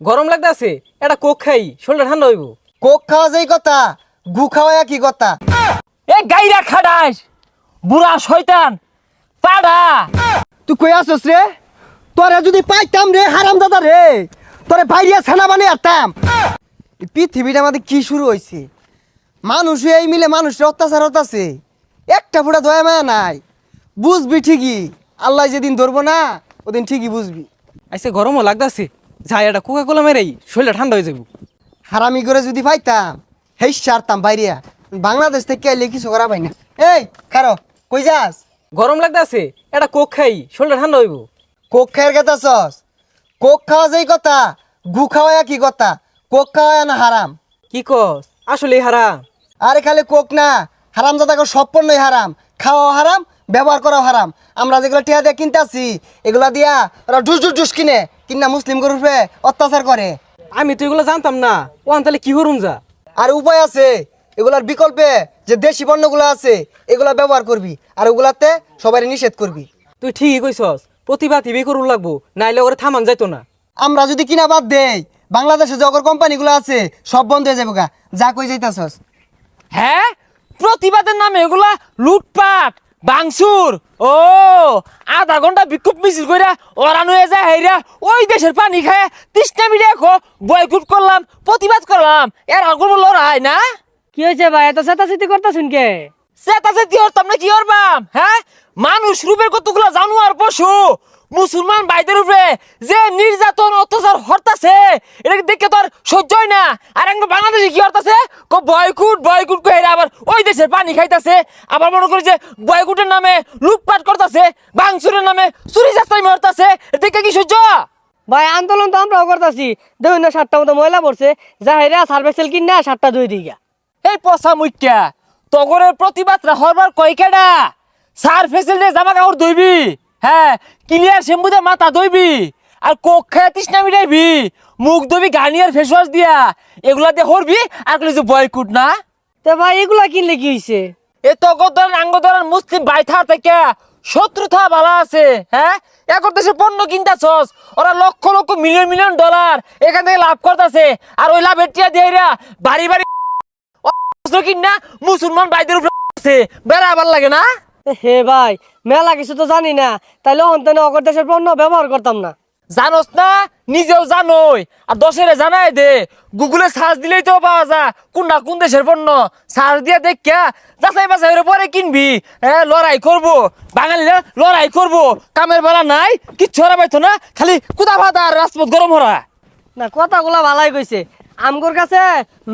গরম লাগতাছে, এটা কোক খাই, শরীরটা ঠান্ডা হইব। কোক খাওয়া যেই কথা, গু খাওয়া কি কথা? এ গাইরা খাডাস বুড়া শয়তান পাড়া। তুই কই আসছ রে? তোরে যদি পাইতাম রে হারাম দাদা রে, তোরে বাইরিয়া ছানা বানিয়ে আরতাম। এই পৃথিবীটা আমাদের কি শুরু হয়েছে? মানুষ এই মিলে মানুষের অত্যাচার হতাছে, একটা ফুটা দয়া মায়া নাই। বুঝবি ঠিকই, আল্লাহ যেদিন ধরবো না ওদিন ঠিকই বুঝবি। আইসে গরমও লাগতাছে, যাই এটা কোকা কোলা মেরেই শরীরটা ঠান্ডা হয়ে যাব। হারামি করে যদি পাইতাম হেই সারতাম বাইরিয়া। বাংলাদেশ থেকে এলে কিছু করা পাই না। এই খারো, কই যাস? গরম লাগতাছে, এটা কোক খাই, শরীরটা ঠান্ডা হইব। কোক খায়ের কথা সস? কোক খাওয়া যেই কথা, গু খাওয়া কি কথা? কোক খাওয়া না হারাম? কি কস? আসলে হারাম? আরে খালি কোক না, হারাম জাদাকে সব পণ্যই হারাম। খাওয়া হারাম, ব্যবহার করাও হারাম। আমরা যেগুলো টিয়া দিয়ে কিনতে আসি, এগুলা দিয়া ওরা ডুস ডুস ডুস কিনে কিনা মুসলিম গরুপে অত্যাচার করে। আমি তো এগুলো জানতাম না, ওয়ান তাহলে কি হরুম যা। আর উপায় আছে, এগুলার বিকল্পে যে দেশি পণ্যগুলো আছে এগুলা ব্যবহার করবি, আর ওগুলাতে সবাই নিষেধ করবি। তুই ঠিকই কইছস, প্রতিভা টিভি করুন লাগবো, নাইলে ওরে থামান যাইতো না। আমরা যদি কিনা বাদ দেই, বাংলাদেশে যে অগর কোম্পানিগুলো আছে সব বন্ধ হয়ে যাবে গা। যা কই যাইতাছস? হ্যাঁ, প্রতিবাদের নামে এগুলা লুটপাট বাংসুর। ও আধা ঘন্টা বিক্ষোভ মিছিল কইরা ওরান হয়ে যায় হেরা ওই দেশের পানি খায় তৃষ্ণা মিডিয়া খো বয়কুট করলাম, প্রতিবাদ করলাম, এর আগুন লড়াই না। কি হয়েছে ভাই, এত চেতাচেতি করতেছেন কে? সেটাছে কি হরতাম না কি হরবাম? হ্যাঁ, মানুষ রূপের কতগুলো জানোয়ার পশু মুসলমান ভাইদের উপরে যে নির্যাতন অত্যাচার হরতাছে, এটাকে দেখে তো আর সহ্য হয় না। আর একদম বাংলাদেশে কি হরতাছে, বয়কুট বয়কুট কই আবার ওই দেশের পানি খাইতাছে, আবার মনে করি যে বয়কুটের নামে লুটপাট করতেছে, বাংসুরের নামে চুরি চাস্তাই মারতাছে, দেখে কি সহ্য? ভাই আন্দোলন তো আমরাও করতেছি, দেখুন না 7টা মতো ময়লা পড়ছে, যা হেরা সার্ভেসেল কিন না 7টা ধুই দিগা। এই পচা মুখ্যা তগরের প্রতিবাদরা হরবার কয়কেডা? সার ফেসিলিটি জামা কাপড় ধুইবি, হ্যাঁ ক্লিয়ার শ্যাম্পু দিয়ে মাথা ধুইবি, আর কোক খায় তৃষ্ণা মিটাইবি, মুখ ধুবি গার্নিয়ার ফেস ওয়াশ দিয়া, এগুলা দিয়ে হরবি। আর কইলি যে বয়কুট না? তো ভাই এগুলা কিনলে কি হয়েছে? এ তগর আঙ্গদরার মুসলিম বাইথা থেকে শত্রুতা বালা আছে। হ্যাঁ, এখন দেশে পণ্য কিনতাছস, ওরা lakh lakh million million dollar এখান থেকে লাভ করতেছে, আর ওই লাভের টিয়া দিয়ে বাড়ি বাড়ি কিনা মুসলমান ভাইদের উপরে বেড়া আবার লাগে না। হে ভাই, মেলা কিছু তো জানি না, তাইলে অন্তনে অগর দেশের পণ্য ব্যবহার করতাম না। জানোস না, নিজেও জানোই, আর দশেরে জানাই দে। গুগলে সার্চ দিলেই তো পাওয়া যায় কোনটা কোন দেশের পণ্য। সার্চ দিয়ে দেখা যাচাই বাছাই পরে কিনবি। হ্যাঁ, লড়াই করবো, বাঙালিরা লড়াই করবো, কামের বেলা নাই, কিচ্ছু হরা পাইতো না, খালি কুদা ভাতা আর রাজপথ গরম হরা। না, কথাগুলা ভালাই কইছে, আমগোর কাছে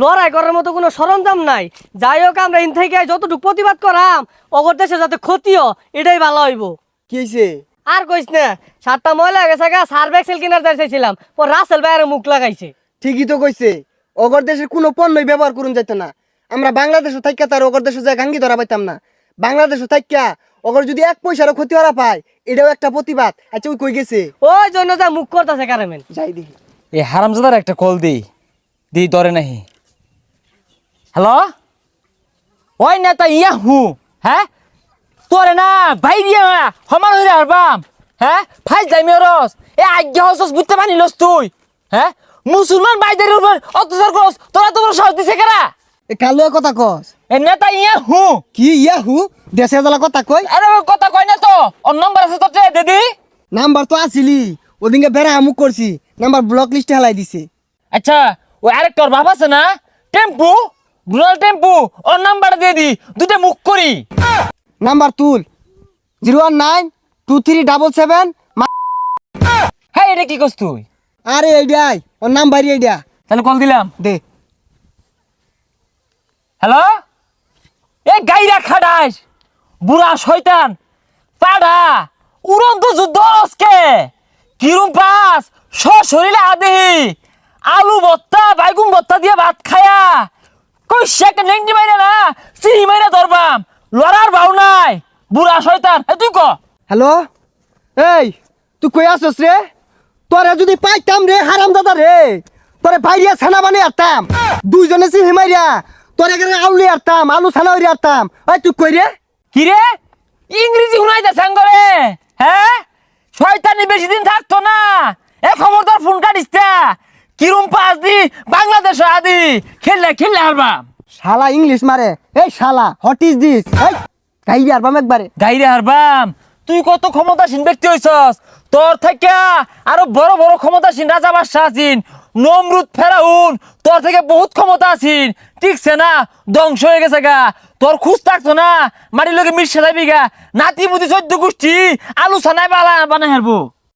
লড়াই করার মতো কোনো সরঞ্জাম নাই। যাই হোক, আমরা ইন থেকে যতটুকু প্রতিবাদ করাম অগর দেশে যাতে ক্ষতিও, এটাই ভালো হইব। কি হয়েছে? আর কইস না, 7টা ময়লা গেছে গা, সার্ভেক্সেল কিনার চাইছিলাম, ও রাসেল ভাইয়ের মুখ লাগাইছে। ঠিকই তো কইছে, অগর দেশের কোনো পণ্যই ব্যবহার করুন যাইতো না। আমরা বাংলাদেশে থাইকা তার অগর দেশে যায় গাঙ্গি ধরা পাইতাম না। বাংলাদেশে থাইকা অগর যদি 1 পয়সারও ক্ষতি হরা পায়, এটাও একটা প্রতিবাদ। আচ্ছা ওই কই গেছে? ওই জন্য যা মুখ করতেছে কারেমেন। যাই দেখি। এই হারামজাদার একটা কল দিই, ধরে নাহি। হ্যালো, ওই নেতা ইয়াহু, হ্যাঁ তোরে না বাইরিয়া সমান হইরে হারবাম। হ্যাঁ, ফাইল যাই মেরস এ আজ্ঞা হসস বুঝতে পারিলস তুই? হ্যাঁ, মুসলমান ভাইদের উপর অত্যাচার করস, তোরা তো সাহস দিছে কেরা? এ কালো কথা কস? এ নেতা ইয়াহু। কি ইয়াহু? দেশে জ্বালা কথা কই? আরে ওই কথা কই না তো, ওর নম্বর আছে তোর দিদি। নাম্বার তো আসিলি, ওদিনকে বেড়া আমুক করছি, নাম্বার ব্লক লিস্টে হেলাই দিছে। আচ্ছা, ওই আরেকটা ওর বাপ আছে না, টেম্পু, রুরাল টেম্পু, ওর নাম্বার দিয়ে দি, দুটো মুখ করি। নাম্বার তুল, 0192377। হ্যাঁ, এটা কি করছ তুই? আরে এইডাই ওর নাম্বার, এইডা তাহলে কল দিলাম। দে। হ্যালো, এ গাইরা খাডাস বুড়া শয়তান পাড়া, উড়ন্ত যুদ্ধ আজকে কিরম পাস শরীরে আদেহি আলু ভর্তা বাইগুন ভর্তা দিয়ে ভাত খায়া কই শেক নেংটি মাইরা না চিনি মাইরা ধরবাম, লড়ার ভাও নাই বুড়া শয়তান। তুই ক। হ্যালো, এই তুই কই আসছ রে? তোরে যদি পাইতাম রে হারাম দাদা রে, তোরে বাইরিয়া ছানা বানিয়ে আরতাম। দুইজনে চিনি মাইরা তোরে এখানে আউলি আরতাম, আলু ছানা হইরে আরতাম। ওই তুই কই রে? কি রে, ইংরেজি শুনাইতে সাঙ্গরে? হ্যাঁ, শয়তানি বেশি দিন থাকতো না, এ খবরদার ফোন কাটিস না। কিরম পাস দি বাংলাদেশ আদি খেললে হারবাম শালা ইংলিশ মারে এই শালা হোয়াট ইজ দিস এই গাইরে আরবাম একবারে গাইরে হারবাম তুই কত ক্ষমতাসীন ব্যক্তি হইছস তোর থেকে আরো বড় বড় ক্ষমতাসীন রাজা বাদশাহ আছেন নমরুদ ফেরাউন তোর থেকে বহুত ক্ষমতা আছেন ঠিকছে না ধ্বংস হয়ে গেছে গা তোর খুঁজ থাকতো না মাটির লোকে মিশে যাবি গা নাতি মুতি 14 গোষ্ঠী আলু ছানায় বানাই হারবো